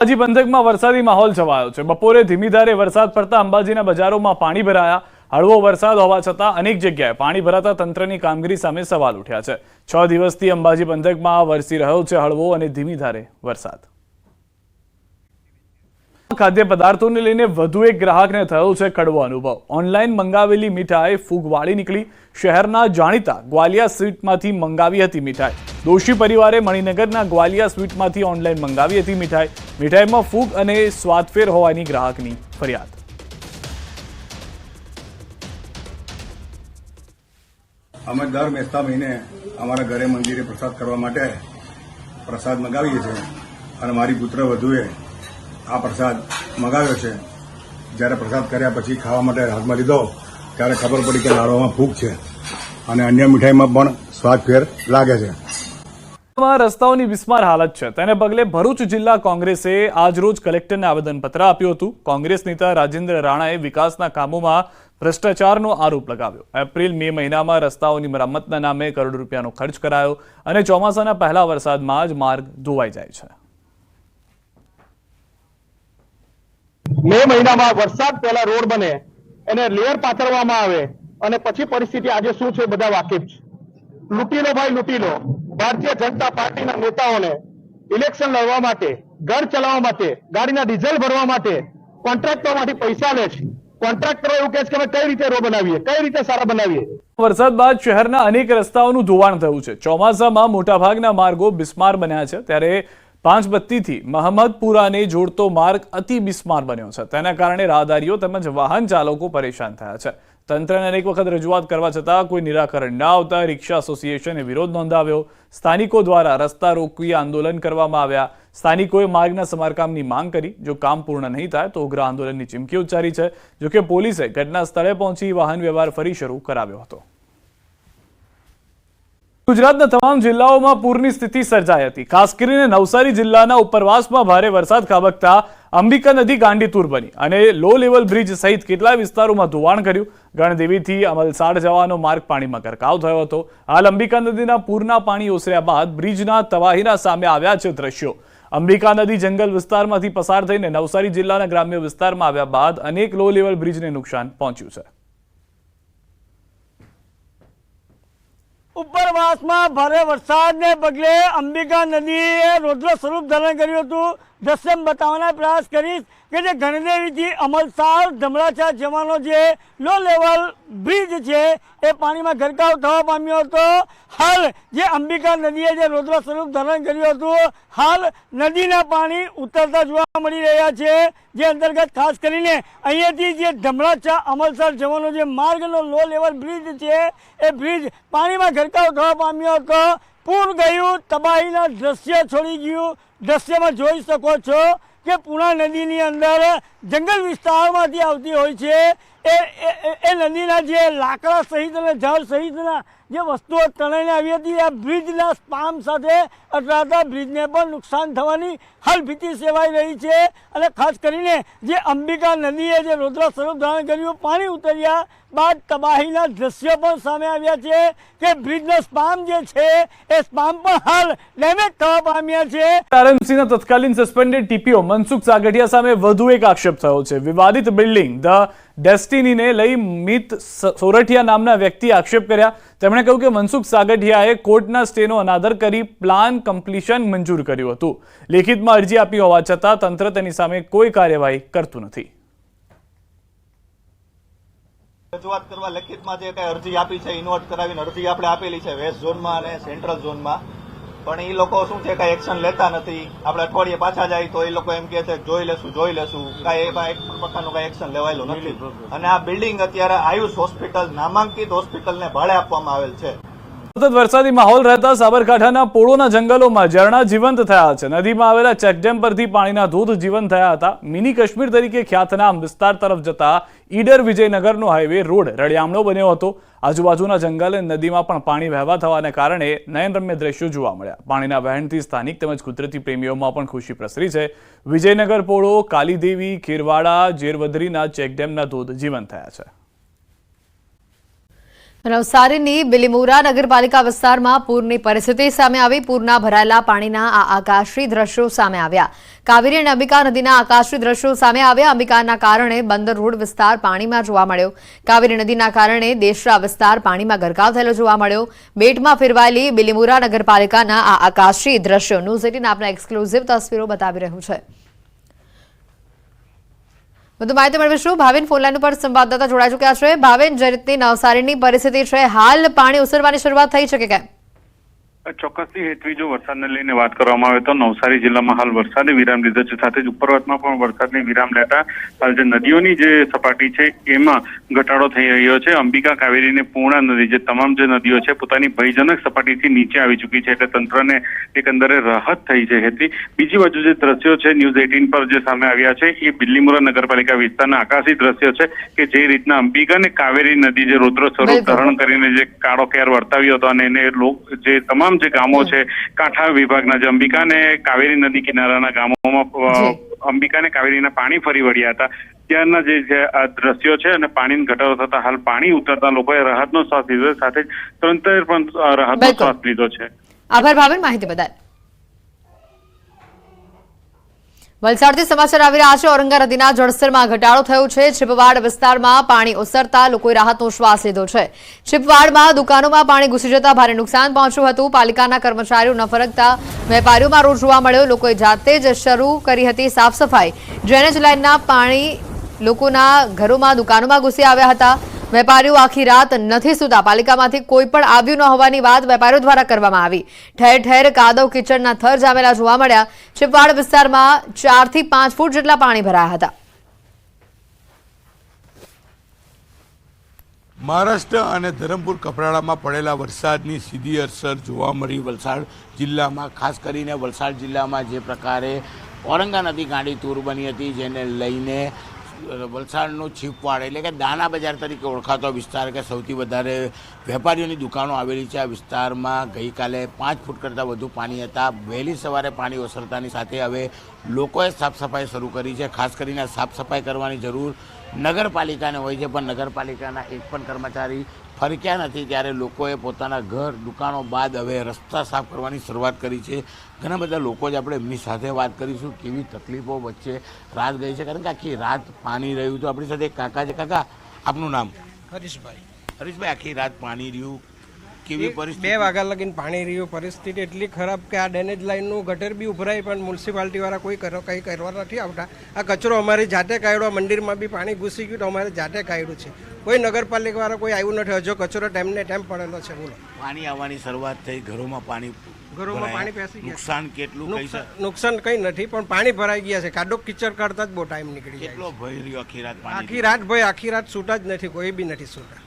અંબાજી પંથકમાં વરસાદી માહોલ છવાયો છે। બપોરે ધીમી ધારે વરસાદ પડતા અંબાજીના બજારોમાં પાણી ભરાયા। હળવો વરસાદ હોવા છતાં અનેક જગ્યાએ પાણી ભરાતા તંત્રની કામગીરી સામે સવાલ ઉઠ્યા છે। 6 દિવસથી અંબાજી પંથકમાં વરસી રહ્યો છે હળવો અને ધીમી ધારે વરસાદ। ખાદ્ય પદાર્થોને લઈને વધુ એક ગ્રાહકને થયો છે કડવો અનુભવ। ઓનલાઈન મંગાવેલી મીઠાઈ ફૂગવાળી નીકળી। શહેરના જાણીતા ગ્વાલિયા સ્વીટમાંથી મંગાવી હતી મીઠાઈ। દોશી પરિવારે મણિનગરના ગ્વાલિયા સ્વીટમાંથી ઓનલાઈન મંગાવી હતી મીઠાઈ। મીઠાઈમાં ફૂગ અને સ્વાદફેર હોવાની ગ્રાહકની ફરિયાદ। અમે દર બેસતા મહિને અમારા ઘરે મંદિરે પ્રસાદ કરવા માટે પ્રસાદ મંગાવીએ છીએ અને મારી પુત્ર વધુએ આ પ્રસાદ મંગાવ્યો છે। જ્યારે પ્રસાદ કર્યા પછી ખાવા માટે હાથમાં લીધો ત્યારે ખબર પડી કે લાડવામાં ફૂગ છે અને અન્ય મીઠાઈમાં પણ સ્વાદ ફેર લાગે છે। રસ્તાઓની બિસ્માર હાલત છે, તેને પગલે ભરૂચ જિલ્લા કોંગ્રેસે આજરોજ કલેક્ટરને આવેદનપત્ર આપ્યું હતું। કોંગ્રેસ નેતા રાજેન્દ્ર રાણાએ વિકાસના કામોમાં ભ્રષ્ટાચારનો આરોપ લગાવ્યો। એપ્રિલ-મે મહિનામાં રસ્તાઓની મરામતના નામે કરોડો રૂપિયાનો ખર્ચ કરાયો અને ચોમાસાના પહેલા વરસાદમાં જ માર્ગ ધોવાઈ જાય છે। મે મહિનામાં વરસાદ પહેલા રોડ બને એને લેયર પાથરવામાં આવે અને પછી પરિસ્થિતિ આજે શું છે બધા વાકેફ છે। લૂંટી લો ભાઈ લૂંટી લો। ભારતીય જનતા પાર્ટીના નેતાઓને ઇલેક્શન લડવા માટે, ઘર ચલાવવા માટે, ગાડીના ડીઝલ ભરવા માટે કોન્ટ્રાક્ટરોમાંથી પૈસા લે છે। કોન્ટ્રાક્ટરો એવું કહે છે કે અમે કઈ રીતે રોડ બનાવીએ, કઈ રીતે સારા બનાવીએ। વરસાદ બાદ શહેરના અનેક રસ્તાઓનું ધોવાણ થયું છે। ચોમાસામાં મોટાભાગના માર્ગો બિસ્માર બન્યા છે, ત્યારે પાંચબત્તીથી મહમ્મદપુરાને જોડતો માર્ગ અતિ બિસ્માર બન્યો છે। તેના કારણે રાહદારીઓ તેમજ વાહન ચાલકો પરેશાન થયા છે। તંત્રને અનેક વખત રજૂઆત કરવા છતાં કોઈ નિરાકરણ ન આવતા રિક્ષા એસોસિએશને વિરોધ નોંધાવ્યો। સ્થાનિકો દ્વારા રસ્તા રોકી આંદોલન કરવામાં આવ્યા। સ્થાનિકોએ માર્ગના સમારકામની માંગ કરી। જો કામ પૂર્ણ નહીં થાય તો ઉગ્ર આંદોલનની ચીમકી ઉચ્ચારી છે। જોકે પોલીસે ઘટના સ્થળે પહોંચી વાહન વ્યવહાર ફરી શરૂ કરાવ્યો હતો। ગુજરાતના તમામ જિલ્લાઓમાં પૂરની સ્થિતિ સર્જાઈ હતી। ખાસ કરીને નવસારી જિલ્લાના ઉપરવાસમાં ભારે વરસાદ ખાબકતા અંબિકા નદી ગાંડીતુર બની અને લો લેવલ બ્રિજ સહિત કેટલાય વિસ્તારોમાં ધોવાણ કર્યું। ગણદેવીથી અમલસાડ જવાનો માર્ગ પાણીમાં ગરકાવ થયો હતો। હાલ અંબિકા નદીના પૂરના પાણી ઓસર્યા બાદ બ્રિજના તબાહીના સામે આવ્યા છે દ્રશ્યો। અંબિકા નદી જંગલ વિસ્તારમાંથી પસાર થઈને નવસારી જિલ્લાના ગ્રામ્ય વિસ્તારમાં આવ્યા બાદ અનેક લો લેવલ બ્રિજને નુકસાન પહોંચ્યું છે। ઉપરવાસમાં ભારે વરસાદને પગલે અંબિકા નદીએ રૌદ્ર સ્વરૂપ ધારણ કર્યું હતું। દ્રશ્ય બતાવવાનો પ્રયાસ કરીશ કે જે ગણદેવીથી અમલસાડ ધમરાચા જવાનો જે લો લેવલ બ્રિજ છે એ પાણીમાં ગરકાવ થવા પામ્યો હતો। હાલ જે અંબિકા નદીએ જે રૌદ્ર સ્વરૂપ ધારણ કર્યું હતું, હાલ નદીના પાણી ઉતરતા જોવા મળી રહ્યા છે। જે અંતર્ગત ખાસ કરીને અહીંયાથી જે ધમરાચા અમલસાડ જવાનો જે માર્ગનો લો લેવલ બ્રિજ છે એ બ્રિજ પાણીમાં ગરકાવ થવા પામ્યો હતો। પૂર ગયું, તબાહીના દ્રશ્ય છોડી ગયું। દ્રશ્યમાં જોઈ શકો છો કે પૂર્ણા નદીની અંદર જંગલ વિસ્તારમાંથી આવતી હોય છે એ નદીના જે લાકડા સહિત અને ઝાડ સહિતના જે વસ્તુઓ તણાઈને આવી હતી આ બ્રિજના સ્પામ સાથે અથડાતા બ્રિજને પણ નુકસાન થવાની હાલ ભીતિ સેવાઈ રહી છે। અને ખાસ કરીને જે અંબિકા નદીએ જે રૌદ્ર સ્વરૂપ ધારણ કર્યું, પાણી ઉતર્યા બાદ તબાહીના દ્રશ્યો પણ સામે આવ્યા છે કે બ્રિજનો સ્પામ જે છે એ સ્પામ પણ હાલ ડેમેજ થવા પામ્યા છે। આરએમસીના તત્કાલીન સસ્પેન્ડેડ ટીપીઓ મનસુખ સાગઠિયા સામે વધુ એક આક્ષેપ થયો છે। વિવાદિત બિલ્ડિંગ ધ ડેસ્ટિનીને લઈ મિત સોરઠિયા નામના વ્યક્તિ આક્ષેપ કર્યા। તેમણે કહ્યું કે મનસુખ સાગઠિયાએ કોર્ટના સ્ટેનો અનાદર કરી પ્લાન કમ્પ્લીશન મંજૂર કર્યું હતું। લેખિતમાં અરજી આપી હોવા છતાં તંત્ર તેની સામે કોઈ કાર્યવાહી કરતું નથી। રજૂઆત કરવા લેખિતમાં જે કઈ અરજી આપી છે, ઇન્વર્ટ કરાવીને અરજી આપણે આપેલી છે વેસ્ટ ઝોનમાં અને સેન્ટ્રલ ઝોનમાં, પણ એ લોકો શું છે કઈ એક્શન લેતા નથી। આપણે અઠવાડિયે પાછા જાય તો એ લોકો એમ કે છે જોઈ લેશું કઈ એક પ્રકારનું કઈ એક્શન લેવાયેલું નથી। અને આ બિલ્ડિંગ અત્યારે આયુષ હોસ્પિટલ નામાંકિત હોસ્પિટલને ભાડે આપવામાં આવેલ છે। સતત વરસાદી માહોલ રહેતા સાબરકાંઠાના પોળોના જંગલોમાં ઝરણા જીવંત થયા છે। નદીમાં આવેલા ચેકડેમ પરથી પાણીના ધોધ જીવંત થયા હતા। મિની કાશ્મીર તરીકે ખ્યાતનામ વિસ્તાર તરફ જતા ઈડર વિજયનગરનો હાઈવે રોડ રળિયામણો બન્યો હતો। આજુબાજુના જંગલ અને નદીમાં પણ પાણી વહેવા થવાને કારણે નયનરમ્ય દ્રશ્યો જોવા મળ્યા। પાણીના વહેણથી સ્થાનિક તેમજ કુદરતી પ્રેમીઓમાં પણ ખુશી પ્રસરી છે। વિજયનગર પોળો, કાલીદેવી, ખેરવાડા, જેરવદરીના ચેકડેમના ધોધ જીવંત થયા છે। નવસારીની બિલીમોરા નગરપાલિકા વિસ્તારમાં પૂરની પરિસ્થિતિ સામે આવી. પૂરના ભરાયેલા પાણીના આ આકાશી દ્રશ્યો સામે આવ્યા. કાવેરી અને અંબિકા નદીના આકાશી દ્રશ્યો સામે આવ્યા. અંબિકાના કારણે બંદર રોડ વિસ્તાર પાણીમાં જોવા મળ્યો. કાવેરી નદીના કારણે દેશરા વિસ્તાર પાણીમાં ગરકાવ થયેલો જોવા મળ્યો. બેટમાં ફેરવાયેલી બિલીમોરા નગરપાલિકાના આ આકાશી દ્રશ્યો ન્યૂઝ 18 આપના એક્સક્લુઝિવ તસવીરો બતાવી રહ્યું છે. વધુ માહિતી મેળવીશું. ભાવિન ફોનલાઈન ઉપર સંવાદદાતા જોડાઈ ચૂક્યા છે. ભાવિન, જે રીતની નવસારીની પરિસ્થિતિ છે, હાલ પાણી ઓસરવાની શરૂઆત થઈ છે કે કેમ? ચોક્કસથી હેતવી જો વરસાદને લઈને વાત કરવામાં આવે તો નવસારી જિલ્લામાં હાલ વરસાદે વિરામ લીધો છે. સાથે જ ઉપરવાસમાં પણ વરસાદની વિરામ લેતા હાલ જે નદીઓની જે સપાટી છે એમાં ઘટાડો થઈ રહ્યો છે. અંબિકા, કાવેરી અને પૂર્ણા નદી જે તમામ જે નદીઓ છે પોતાની ભયજનક સપાટીથી નીચે આવી ચૂકી છે, એટલે તંત્રને એકંદરે રાહત થઈ છે. હેતવી, બીજી બાજુ જે દ્રશ્યો છે ન્યૂઝ 18 પર જે સામે આવ્યા છે એ બિલીમોરા નગરપાલિકા વિસ્તારના આકાશી દ્રશ્યો છે કે જે રીતના અંબિકા અને કાવેરી નદી જે રૌદ્ર સ્વરૂપ ધારણ કરીને જે કાળો કેર વર્તાવ્યો હતો અને એને જે તમામ જે ગામો છે કાંઠા વિભાગના જે અંબિકા અને કાવેરી નદી કિનારાના ગામોમાં અંબિકા અને કાવેરીના પાણી ફરી વળ્યા હતા. ત્યારના જે આ દ્રશ્યો છે અને પાણીનો ઘટાડો થતા હાલ પાણી ઉતરતા લોકોએ રાહતનો શ્વાસ લીધો, સાથે તંત્રએ પણ રાહતનો શ્વાસ લીધો છે. આભાર ભાવિન માહિતી બદલ. વલસાડથી સમાચાર આવી રહ્યા છે. ઔરંગા નદીના જળસ્તરમાં ઘટાડો થયો છે. છીપવાડ વિસ્તારમાં પાણી ઓસરતા લોકોએ રાહતનો શ્વાસ લીધો છે. છીપવાડમાં દુકાનોમાં પાણી ઘૂસી જતા ભારે નુકસાન પહોંચ્યું હતું. પાલિકાના કર્મચારીઓ ન ફરકતા વેપારીઓમાં રોષ જોવા મળ્યો. લોકોએ જાતે જ શરૂ કરી હતી સાફ સફાઈ. ડ્રેનેજ લાઇનના પાણી લોકોના ઘરોમાં, દુકાનોમાં ઘૂસી આવ્યા હતા. વેપારીઓ આખી રાત નથી સૂતા. પાલિકામાંથી કોઈ પણ આવ્યું ન હોવાની વાત વેપારીઓ દ્વારા કરવામાં આવી. ઠેર ઠેર કાદવ કીચડના થર જામેલા જોવા મળ્યા. છીપવાડ વિસ્તારમાં 4 થી 5 ફૂટ જેટલા પાણી ભરાયા હતા. મહારાષ્ટ્ર અને ધરમપુર કપરાડામાં પડેલા વરસાદની સીધી અસર જોવા મળી વલસાડ જિલ્લામાં. ખાસ કરીને વલસાડ જિલ્લામાં જે પ્રકારે ઔરંગા નદી ગાંડી તૂર બની હતી, જેને લઈને વલસાડનું છીપવાડ એટલે કે દાણા બજાર તરીકે ઓળખાતો વિસ્તાર કે સૌથી વધારે વેપારીઓની દુકાનો આવેલી છે, આ વિસ્તારમાં ગઈકાલે 5 ફૂટ કરતાં વધુ પાણી હતા. વહેલી સવારે પાણી ઓસરતાની સાથે હવે લોકોએ સાફ સફાઈ શરૂ કરી છે. ખાસ કરીને સાફ સફાઈ કરવાની જરૂર નગરપાલિકાને હોય છે, પણ નગરપાલિકાના એક પણ કર્મચારી ફરક્યા નથી. ત્યારે લોકોએ પોતાના ઘર, દુકાનો બાદ હવે રસ્તા સાફ કરવાની શરૂઆત કરી છે. ઘણા બધા લોકો જ આપણે એમની સાથે વાત કરીશું, કેવી તકલીફો વચ્ચે રાત ગઈ છે, કારણ કે આખી રાત પાણી રહ્યું હતું. આપણી સાથે એક કાકા છે. કાકા, આપનું નામ? હરીશભાઈ. હરીશભાઈ, આખી રાત પાણી રહ્યું, કેવી પરિસ્થિતિ? 2 વાગ્યા લગીને પાણી રહ્યું. પરિસ્થિતિ એટલી ખરાબ કે આ ડ્રેનેજ લાઇનનું ગટર બી ઉભરાય, પણ મ્યુનિસિપાલિટીવાળા કંઈ કરવા નથી આવતા. આ કચરો અમારી જાતે કાઢ્યો. મંદિરમાં બી પાણી ઘૂસી ગયું તો અમારે જાતે કાઢ્યું છે. કોઈ નગરપાલિકાવાળા કોઈ આવ્યું નથી. હજુ કચરો ટાઈમને ટાઈમ પડેલો છે. બોલો, પાણી આવવાની શરૂઆત થઈ, ઘરોમાં પાણી પેસી ગયા. નુકસાન કેટલું? નુકસાન કંઈ નથી, પણ પાણી ભરાઈ ગયા છે. કાદો કિચડ કાઢતા જ બહુ ટાઈમ નીકળી જાય. કેટલો ભય રહ્યો આખી રાત? આખી રાત ભાઈ, આખી રાત સૂતા જ નથી, કોઈ બી નથી સૂતા.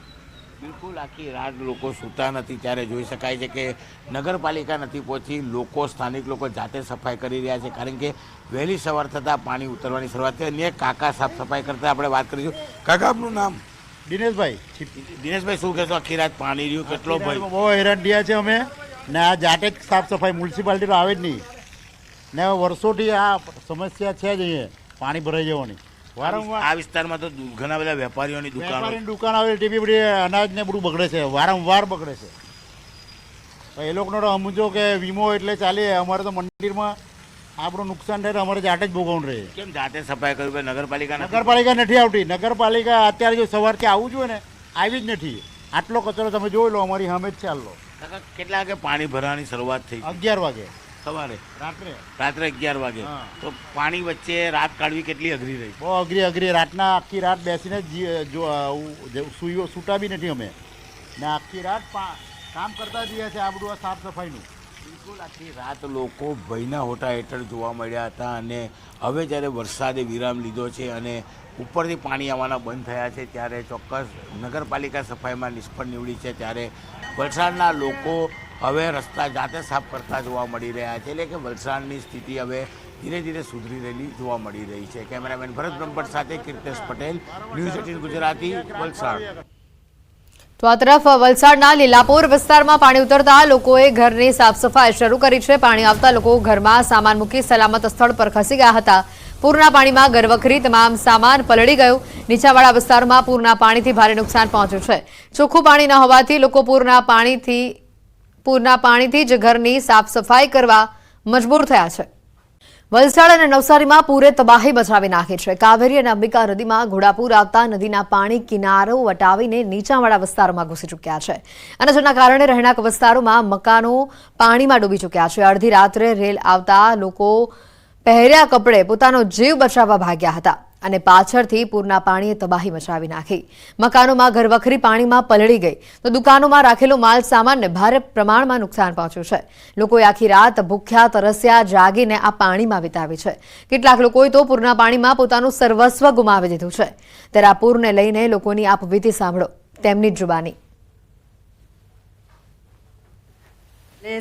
બિલકુલ આખી રાત લોકો સૂતા નથી. ત્યારે જોઈ શકાય છે કે નગરપાલિકા નથી પહોંચી. લોકો, સ્થાનિક લોકો જાતે સફાઈ કરી રહ્યા છે, કારણ કે વહેલી સવાર થતાં પાણી ઉતરવાની શરૂઆત થઈ. અને કાકા સાફ સફાઈ કરતા આપણે વાત કરીશું. કાકા, આપનું નામ? દિનેશભાઈ. દિનેશભાઈ, શું કહેશો? આખી રાત પાણી રહ્યું, કેટલો ભય? બહુ હેરાન થયા છે અમે, ને આ જાતે જ સાફ સફાઈ મ્યુનિસિપાલિટી તો આવે જ નહીં, ને વર્ષોથી આ સમસ્યા છે જ અહીંયા પાણી ભરાઈ જવાની. વારંવાર આ વિસ્તારમાં તો ઘણા બધા વેપારીઓની દુકાન આવે, તે બી બધી અનાજ ને બધું બગડે છે, વારંવાર બગડે છે. એ લોકોનો તો સમજો કે વીમો એટલે ચાલે, અમારે તો મંદિરમાં આપણું નુકસાન થાય તો અમારે જાતે જ ભોગવવાનું રહે. કેમ જાતે સફાઈ કરવી? નગરપાલિકા નથી આવતી. નગરપાલિકા અત્યારે જો સવારથી આવવું જોઈએ ને, આવી જ નથી. આટલો કચરો તમે જોઈ લો, અમારી સામે જ ચાલો. કેટલા વાગે પાણી ભરવાની શરૂઆત થઈ? 11 વાગે સવારે. રાત્રે 11 વાગે. તો પાણી વચ્ચે રાત કાઢવી કેટલી અઘરી રહી? બહુ અઘરી. રાતના આખી રાત બેસીને સૂતા બી નથી અમે, ને આખી રાત કામ કરતા જઈએ છે આ બધું આ સાફ સફાઈનું. બિલકુલ આખી રાત લોકો ભયના હોટા હેઠળ જોવા મળ્યા હતા. અને હવે જ્યારે વરસાદે વિરામ લીધો છે અને ઉપરથી પાણી આવવાના બંધ થયા છે, ત્યારે ચોક્કસ નગરપાલિકા સફાઈમાં નિષ્ફળ નીવડી છે. ત્યારે વલસાડના લોકો હવે રસ્તા જાતે સાફ કરતા જોવા મળી રહ્યા છે. એટલે કે વલસાડની સ્થિતિ હવે ધીરે ધીરે સુધરી રહેલી જોવા મળી રહી છે. કેમેરામેન ભરત બ્રહ્મભટ્ટ સાથે કીર્તેશ પટેલ, ન્યૂઝ 18 ગુજરાતી, વલસાડ. તો આ તરફ વલસાડના લીલાપોર વિસ્તારમાં પાણી ઉતરતા લોકોએ ઘરની સાફ સફાઈ શરૂ કરી છે. પાણી આવતા લોકો ઘરમાં સામાન મૂકી સલામત સ્થળ પર ખસી ગયા હતા. પૂરના પાણીમાં ઘરવખરી તમામ સામાન પલળી ગયું. નીચાણવાળા વિસ્તારોમાં પૂરના પાણીથી ભારે નુકસાન પહોંચ્યું છે. ચોખ્ખું પાણી ન હોવાથી લોકો પૂરના પાણીથી જ ઘરની સાફ સફાઈ કરવા મજબૂર થયા છે. વલસાડ અને નવસારીમાં પૂરે તબાહી મચાવી નાખી છે. કાવેરી અને અંબિકા નદીમાં ઘોડાપૂર આવતા નદીના પાણી કિનારો વટાવીને નીચાણવાળા વિસ્તારોમાં ઘૂસી ચૂક્યા છે અને જેના કારણે રહેણાંક વિસ્તારોમાં મકાનો પાણીમાં ડૂબી ચૂક્યા છે. અડધી રાત્રે રેલ આવતા લોકો પહેર્યા કપડે પોતાનો જીવ બચાવવા ભાગ્યા હતા અને પાછળથી પૂરના પાણીએ તબાહી મચાવી નાખી. મકાનોમાં ઘરવખરી પાણીમાં પલળી ગઈ તો દુકાનોમાં રાખેલો માલ સામાનને ભારે પ્રમાણમાં નુકસાન પહોંચ્યું છે. લોકોએ આખી રાત ભૂખ્યા તરસ્યા જાગીને આ પાણીમાં વિતાવી છે. કેટલાક લોકોએ તો પૂરના પાણીમાં પોતાનું સર્વસ્વ ગુમાવી દીધું છે. ત્યારે આ પૂરને લઈને લોકોની આપવીતી સાંભળો તેમની જ જુબાની.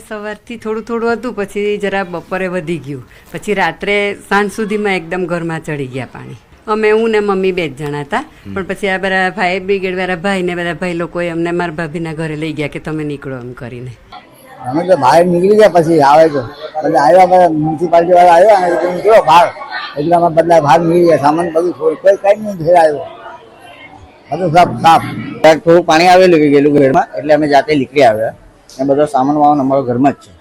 સવારથી થોડું થોડું હતું, પછી જરા બપોરે વધી ગયું, પછી રાત્રે સાંજ સુધીમાં એકદમ ઘરમાં ચડી ગયા પાણી. અમે હું ને મમ્મી 2 જ જણા હતા, પણ પછી આ બધા ફાયર બ્રિગેડ વાળા ભાઈ ને બધા ભાઈ લોકોએ અમને મારા ભાભીના ઘરે લઈ ગયા કે તમે નીકળો એમ કરીને. અમે તો બહાર નીકળી ગયા, પછી આવે તો એટલે આવ્યા મ્યુનિસિપાલિટી વાળા આવ્યા અને નીકળ્યો બહાર, એટલે અમે બધા બહાર નીકળી ગયા. સામાન બધું કોઈ કઈ નહીં ઘેર આવ્યો, બધું સાફ. થોડું પાણી આવેલું ગયેલું ઘરમાં, એટલે અમે જાતે નીકળી આવ્યા. એ બધો સામાન વામાન અમારો ઘરમાં જ છે.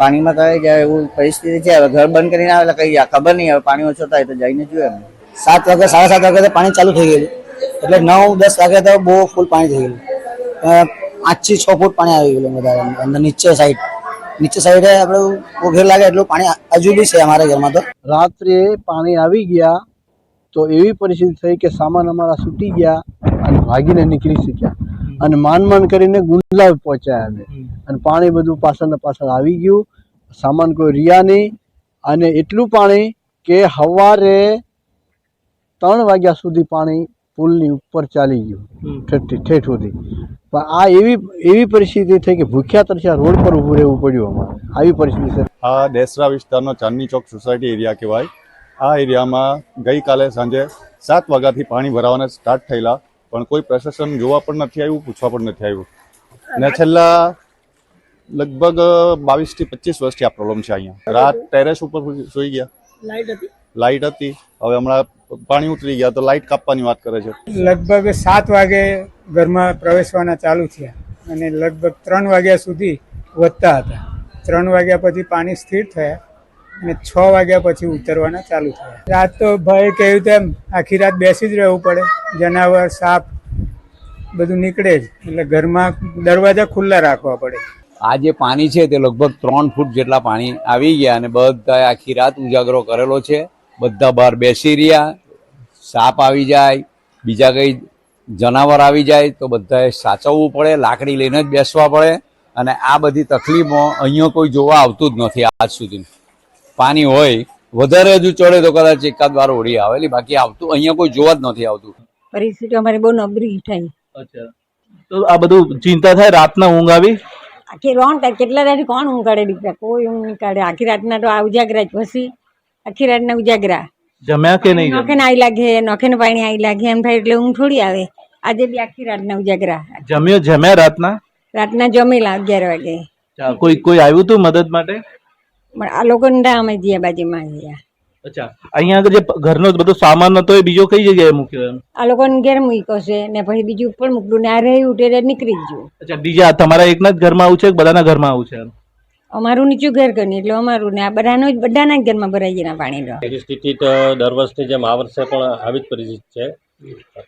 પાણીમાં તો જાય એવું પરિસ્થિતિ છે. હવે ઘર બંધ કરીને આવે કઈ ખબર નહીં, હવે પાણી ઓછો થાય તો જઈને જોઈએ. 7 વાગે 7:30 વાગે પાણી ચાલુ થઈ ગયેલું, એટલે 9-10 વાગે તો બહુ ફૂલ પાણી થઈ ગયેલું. 5 થી 6 ફૂટ પાણી આવી ગયેલું બધા અંદર નીચે સાઈડે આપણે ઘેર લાગે એટલું પાણી હજુ બી છે અમારા ઘરમાં. તો રાત્રે પાણી આવી ગયા તો એવી પરિસ્થિતિ થઈ કે સામાન અમારા છૂટી ગયા અને ભાગીને નીકળી શક્યા અને માંડ કરીને ગુંદલાવ પહોંચ્યા અમે. અને પાણી બધું પાછળ આવી ગયું, સામાન કોઈ રહ્યા નહીં. અને એટલું પાણી કે સવારે 3 વાગ્યા સુધી પાણી પુલની ઉપર ચાલી ગયું ઠેઠ સુધી. પણ આ એવી પરિસ્થિતિ થઈ કે ભૂખ્યા તરસ્યા રોડ પર ઊભું રહેવું પડ્યું અમારે. આવી પરિસ્થિતિ છે. આ દેસરા વિસ્તારનો ચાંદની ચોક સોસાયટી એરિયા કહેવાય. આ એરિયામાં ગઈકાલે સાંજે 7 વાગ્યાથી પાણી ભરાવાના સ્ટાર્ટ થયેલા, પણ કોઈ પ્રશાસન જોવા પણ નથી આવ્યું, પૂછવા પણ નથી આવ્યું. ને છેલ્લા લગભગ 22 થી 25 વર્ષથી આ પ્રોબ્લેમ છે અહીંયા. રાત ટેરેસ ઉપર સુઈ ગયા, લાઇટ હતી, હવે હમણાં પાણી ઉતરી ગયા તો લાઇટ કાપવાની વાત કરે છે. લગભગ 7 વાગે ઘરમાં પ્રવેશવાના ચાલુ થયા અને લગભગ 3 વાગ્યા સુધી વધતા હતા. 3 વાગ્યા પછી પાણી સ્થિર થયા અને 6 વાગ્યા પછી ઉતરવાના ચાલુ થયા. રાત તો ભાઈ કહ્યું તેમ આખી રાત બેસી જ રહેવું પડે. જનાવર સાપ બધું નીકળે જ, એટલે ઘરમાં દરવાજા ખુલ્લા રાખવા પડે. આ જે પાણી છે તે લગભગ 3 ફૂટ જેટલા પાણી આવી ગયા અને બધા આખી રાત ઉજાગરો કરેલો છે. બધા બહાર બેસી રહ્યા, સાપ આવી જાય, બીજા કઈ જનાવર આવી જાય તો બધાએ સાચવવું પડે, લાકડી લઈને જ બેસવા પડે. અને આ બધી તકલીફો અહીંયા કોઈ જોવા આવતું જ નથી આજ સુધી. પાણી હોય વધારે હજુ ચડે તો કદાચ એકાદ વાર ઓળી આવેલી, બાકી આવતું અહીંયા કોઈ જોવા જ નથી આવતું. પરિસ્થિતિ અમારી બહુ નબળી થઈ. અચ્છા, તો આ બધું ચિંતા થાય, રાતના ઊંઘ આવી? આખી રોણ કેટલા દાડી કોણ ઊંઘ કાઢે દીકરા? કોઈ ઊંઘ નહીં કાઢે. આખી રાતના તો આ ઉજાગરા જ, પછી આખી રાતના ઉજાગરા. જમ્યા કે નહીં? નોખે ને આવી લાગે, નોખે ને પાણી આવી લાગે એમ થાય એટલે ઊંઘ થોડી આવે. આજે બી આખી રાતના ઉજાગરા. જમ્યા રાતના જમેલા 11 વાગે. કોઈ આવ્યું તું મદદ માટે? પણ આ લોકોને અમે જ્યાં બાજુમાં ગયા. અચ્છા, અહીંયા આગળ જે ઘરનો બધો સામાન હતો એ બીજો કઈ જગ્યાએ મૂક્યો? આ લોકોને ઘેર મૂક્યો છે ને પછી બીજું ઉપર મૂકલું ને આ રહ્યું તે નીકળી ગયું. અચ્છા, બીજા તમારા એકના જ ઘરમાં આવું છે કે બધાના ઘરમાં આવું છે? અમારું નીચું ઘર કરી એટલે અમારું ને આ બધાના જ ઘરમાં ભરાઈ ગયા પાણી. પરિસ્થિતિ તો દર વર્ષની જેમ આ વર્ષે પણ આવી જ પરિસ્થિતિ છે.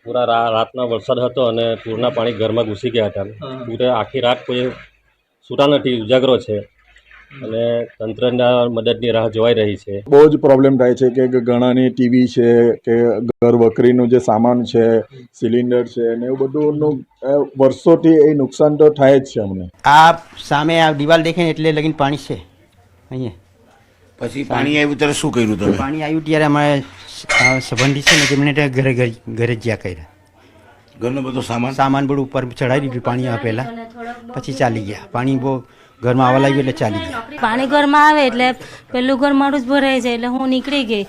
પૂરા રાતના વરસાદ હતો અને પૂરના પાણી ઘરમાં ઘૂસી ગયા હતા. પૂરે આખી રાત કોઈ સૂતા નથી, ઉજાગરો છે અને તંત્રના મદદની રાહ જોવાઈ રહી છે. બહુ જ પ્રોબ્લેમ થાય છે કે ઘણાની ટીવી છે કે ઘર વકરીનું જે સામાન છે, સિલિન્ડર છે ને એવું બધું વર્ષોથી એ નુકસાન તો થાય જ છે અમને. આ સામે આ દિવાલ દેખાય એટલે લગીને પાણી છે અહીંયા. પછી પાણી આવ્યું ત્યારે શું કર્યું તમે? પાણી આવ્યું ત્યારે અમારે સંબંધી છે ને જેમને ઘરે જ્યાં કર્યા. ઘરનો બધો સામાન બધું ઉપર ચડાવી દીધું પાણી આપેલા, પછી ચાલી ગયા. પાણી બહુ ઘરમાં આવવા લાગ્યું એટલે ચાલી ગયા. પાણી ઘરમાં આવે એટલે પેલું ઘર મારું જ ભરાઈ જાય એટલે હું નીકળી ગઈ.